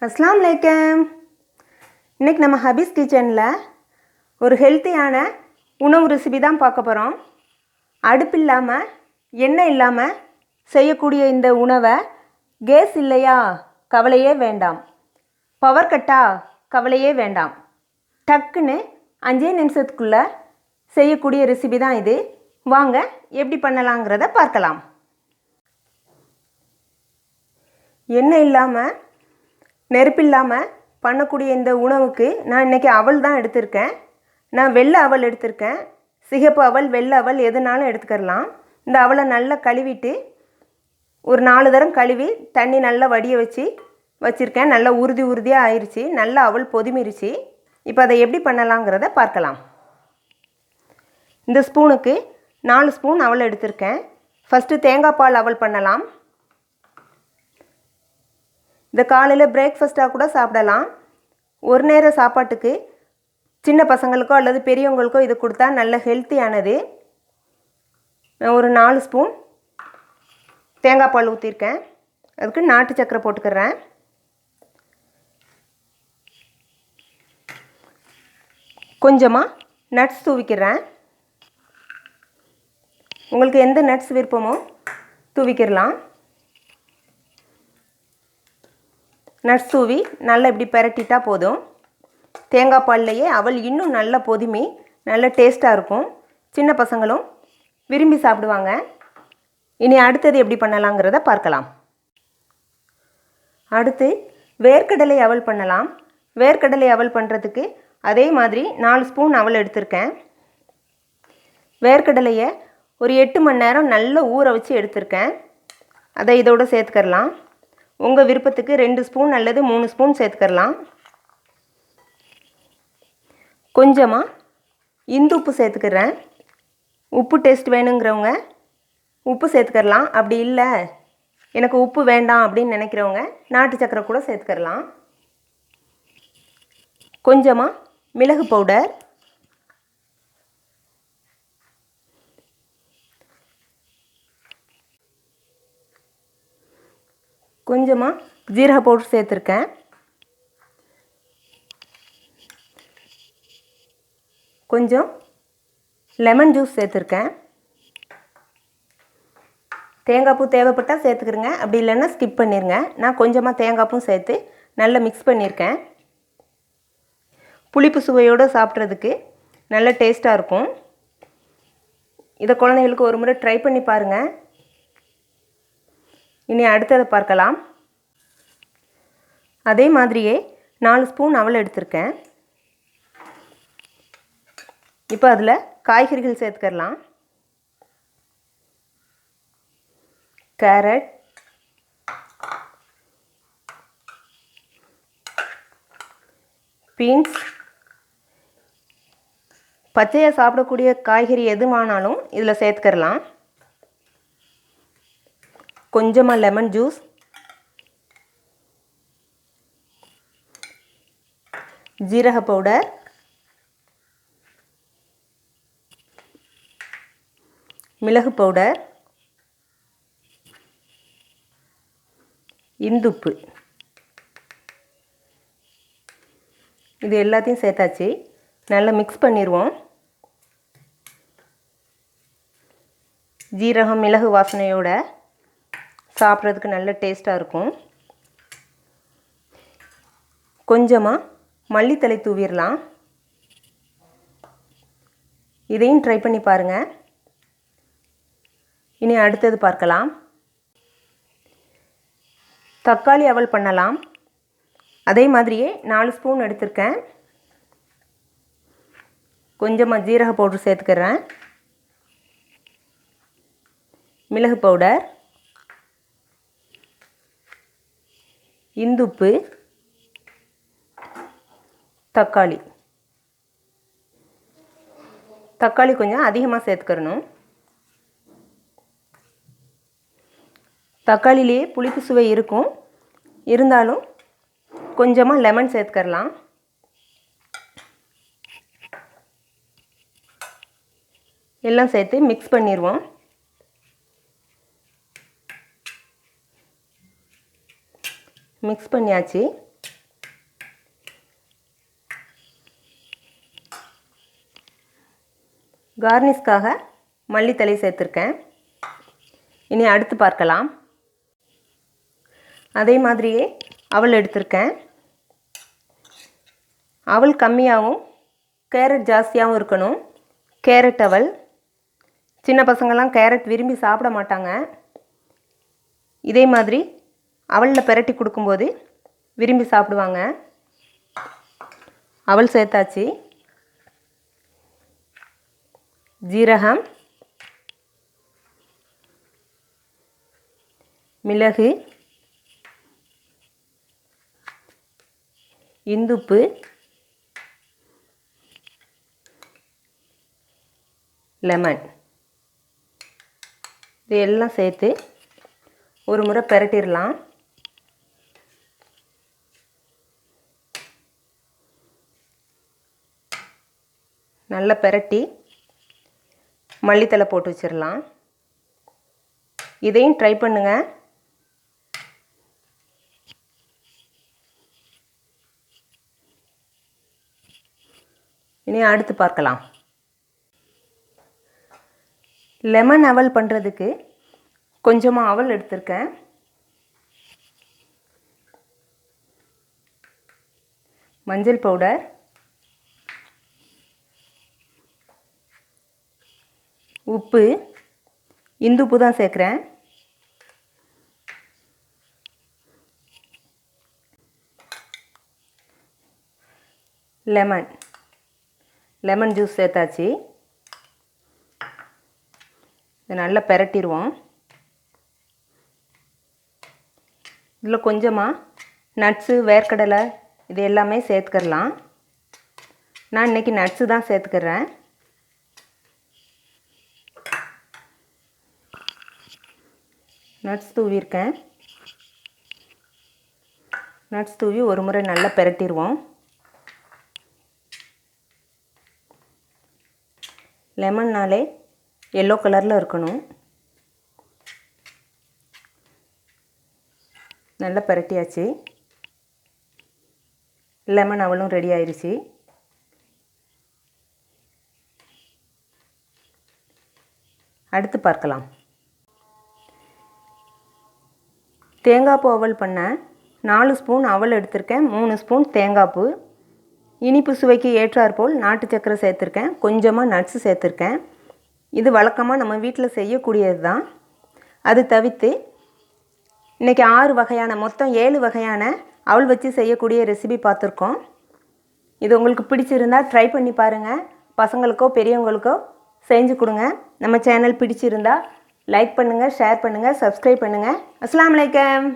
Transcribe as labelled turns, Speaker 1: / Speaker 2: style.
Speaker 1: அஸ்ஸலாமு அலைக்கும். இன்றைக்கி நம்ம ஹபீஸ் கிச்சனில் ஒரு ஹெல்த்தியான உணவு ரெசிபி தான் பார்க்க போகிறோம். அடுப்பு இல்லாமல் எண்ணெய் இல்லாமல் செய்யக்கூடிய இந்த உணவை கேஸ் இல்லையா கவலையே வேண்டாம், பவர் கட்டா கவலையே வேண்டாம், டக்குன்னு 5 நிமிஷத்துக்குள்ளே செய்யக்கூடிய ரெசிபி தான் இது. வாங்க எப்படி பண்ணலாங்கிறத பார்க்கலாம். எண்ணெய் இல்லாமல் நெருப்பு இல்லாமல் பண்ணக்கூடிய இந்த உணவுக்கு நான் இன்றைக்கி அவல் தான் எடுத்திருக்கேன். நான் வெள்ளை அவல் எடுத்திருக்கேன். சிகப்பு அவல், வெள்ளை அவல் எதுனாலும் எடுத்துக்கலாம். இந்த அவலை நல்லா கழுவிட்டு ஒரு 4 தரம் கழுவி தண்ணி நல்லா வடிய வச்சுருக்கேன். நல்லா உறுதியாக ஆயிடுச்சு. நல்லா அவல் பொதுமிருச்சு. இப்போ அதை எப்படி பண்ணலாங்கிறத பார்க்கலாம். இந்த ஸ்பூனுக்கு 4 ஸ்பூன் அவல் எடுத்திருக்கேன். ஃபஸ்ட்டு தேங்காய் பால் அவல் பண்ணலாம். இந்த காலையில் பிரேக்ஃபாஸ்ட்டாக கூட சாப்பிடலாம். ஒரு நேர சாப்பாட்டுக்கு சின்ன பசங்களுக்கோ அல்லது பெரியவங்களுக்கோ இது கொடுத்தா நல்ல ஹெல்த்தியானது. நான் ஒரு 4 ஸ்பூன் தேங்காய் பால் ஊற்றிருக்கேன். அதுக்கு நாட்டு சக்கரை போட்டுக்கிறேன். கொஞ்சமாக நட்ஸ் தூவிக்கிறேன். உங்களுக்கு எந்த நட்ஸ் விருப்பமோ தூவிக்கிடலாம். நட்ஸ் தூவி நல்லா இப்படி பெரட்டிட்டா போதும். தேங்காய் பால்லையே அவல் இன்னும் நல்லா பொதுமி நல்ல டேஸ்ட்டாக இருக்கும். சின்ன பசங்களும் விரும்பி சாப்பிடுவாங்க. இனி அடுத்தது எப்படி பண்ணலாங்கிறத பார்க்கலாம். அடுத்து வேர்க்கடலை அவல் பண்ணலாம். வேர்க்கடலை அவல் பண்ணுறதுக்கு அதே மாதிரி 4 ஸ்பூன் அவல் எடுத்திருக்கேன். வேர்க்கடலையை ஒரு 8 மணி நேரம் நல்லா ஊற வச்சு எடுத்திருக்கேன். அதை இதோடு சேர்த்துக்கலாம். உங்கள் விருப்பத்துக்கு 2 ஸ்பூன் அல்லது 3 ஸ்பூன் சேர்த்துக்கலாம். கொஞ்சமாக இந்து உப்பு சேர்த்துக்கிறேன். உப்பு டேஸ்ட் வேணுங்கிறவங்க உப்பு சேர்த்துக்கலாம். அப்படி இல்லை எனக்கு உப்பு வேண்டாம் அப்படின்னு நினைக்கிறவங்க நாட்டு சக்கரை கூட சேர்த்துக்கலாம். கொஞ்சமாக மிளகு பவுடர், கொஞ்சமாக ஜீரக பவுடர் சேர்த்துருக்கேன். கொஞ்சம் லெமன் ஜூஸ் சேர்த்துருக்கேன். தேங்காய் பூ தேவைப்பட்டால் சேர்த்துக்கிறேங்க. அப்படி இல்லைன்னா ஸ்கிப் பண்ணிடுங்க. நான் கொஞ்சமாக தேங்காய் பூ சேர்த்து நல்லா மிக்ஸ் பண்ணியிருக்கேன். புளிப்பு சுவையோடு சாப்பிட்றதுக்கு நல்ல டேஸ்ட்டாக இருக்கும். இதை குழந்தைகளுக்கு ஒரு முறை ட்ரை பண்ணி பாருங்கள். இனி அடுத்ததை பார்க்கலாம். அதே மாதிரியே 4 ஸ்பூன் அவல் எடுத்திருக்கேன். இப்போ அதில் காய்கறிகள் சேர்த்துக்கலாம். கேரட், பீன்ஸ், பச்சையாக சாப்பிடக்கூடிய காய்கறி எதுவானாலும் இதில் சேர்த்துக்கலாம். கொஞ்சமாக லெமன் ஜூஸ், ஜீரக பவுடர், மிளகு பவுடர், இந்துப்பு, இது எல்லாத்தையும் சேர்த்தாச்சு. நல்லா மிக்ஸ் பண்ணிடுவோம். ஜீரகம் மிளகு வாசனையோட சாப்பிட்றதுக்கு நல்ல டேஸ்ட்டாக இருக்கும். கொஞ்சமாக மல்லித்தழை தூவிடலாம். இதையும் ட்ரை பண்ணி பாருங்கள். இனி அடுத்தது பார்க்கலாம். தக்காளி அவல் பண்ணலாம். அதே மாதிரியே 4 ஸ்பூன் எடுத்திருக்கேன். கொஞ்சமாக ஜீரக பவுடர் சேர்த்துக்கிறேன். மிளகு பவுடர், இந்துப்பு, தக்காளி கொஞ்சம் அதிகமாக சேர்த்துக்கிறணும். தக்காளிலேயே புளிப்பு சுவை இருக்கும். இருந்தாலும் கொஞ்சமாக லெமன் சேர்த்துக்கலாம். எல்லாம் சேர்த்து மிக்ஸ் பண்ணிடுவோம். மிக்ஸ் பண்ணியாச்சு. கார்னிஷ்காக மல்லித்தழை சேர்த்துருக்கேன். இனி அடுத்து பார்க்கலாம். அதே மாதிரியே அவல் எடுத்திருக்கேன். அவல் கம்மியாகவும் கேரட் ஜாஸ்தியாகவும் இருக்கணும். கேரட் அவல். சின்ன பசங்கள்லாம் கேரட் விரும்பி சாப்பிட மாட்டாங்க. இதே மாதிரி அவலில் பிரட்டி கொடுக்கும்போது விரும்பி சாப்பிடுவாங்க. அவல் சேர்த்தாச்சு. ஜீரகம், மிளகு, இந்துப்பு, லெமன் இது எல்லாம் சேர்த்து ஒரு முறை பிரட்டிடலாம். நல்லா பிரட்டி மல்லித்தழை போட்டு வச்சிடலாம். இதையும் ட்ரை பண்ணுங்கள். இனி அடுத்து பார்க்கலாம். லெமன் அவல் பண்ணுறதுக்கு கொஞ்சமாக அவல் எடுத்திருக்கேன். மஞ்சள் பவுடர், உப்பு, இந்துப்பு தான் சேர்க்குறேன். லெமன் ஜூஸ் சேர்த்தாச்சு. இதை நல்லா பிரட்டிடுவோம். இதில் கொஞ்சமாக நட்ஸு, வேர்க்கடலை இது எல்லாமே சேர்த்துக்கிறலாம். நான் இன்றைக்கி நட்ஸு தான் சேர்த்துக்கிறேன். நட்ஸ் தூவியிருக்கேன். நட்ஸ் தூவி ஒரு முறை நல்லா பிரட்டிடுவோம். லெமன்னாலே எல்லோ கலரில் இருக்கணும். நல்லா பிரட்டியாச்சு. லெமன் அவலும் ரெடி ஆயிடுச்சு. அடுத்து பார்க்கலாம். தேங்காய் பூ அவல் பண்ண 4 ஸ்பூன் அவல் எடுத்திருக்கேன். 3 ஸ்பூன் தேங்காய் பூ. இனிப்பு சுவைக்கு ஏற்றாற்போல் நாட்டு சக்கரை சேர்த்துருக்கேன். கொஞ்சமாக நட்ஸு சேர்த்துருக்கேன். இது வழக்கமாக நம்ம வீட்டில் செய்யக்கூடியது தான். அது தவிர்த்து இன்றைக்கி 6 வகையான, மொத்தம் 7 வகையான அவல் வச்சு செய்யக்கூடிய ரெசிபி பார்த்துருக்கோம். இது உங்களுக்கு பிடிச்சிருந்தால் ட்ரை பண்ணி பாருங்கள். பசங்களுக்கோ பெரியவங்களுக்கோ செஞ்சு கொடுங்க. நம்ம சேனல் பிடிச்சிருந்தால் லைக் பண்ணுங்கள், ஷேர் பண்ணுங்கள், சப்ஸ்கிரைப் பண்ணுங்கள். அஸ்ஸலாமு அலைக்கும்.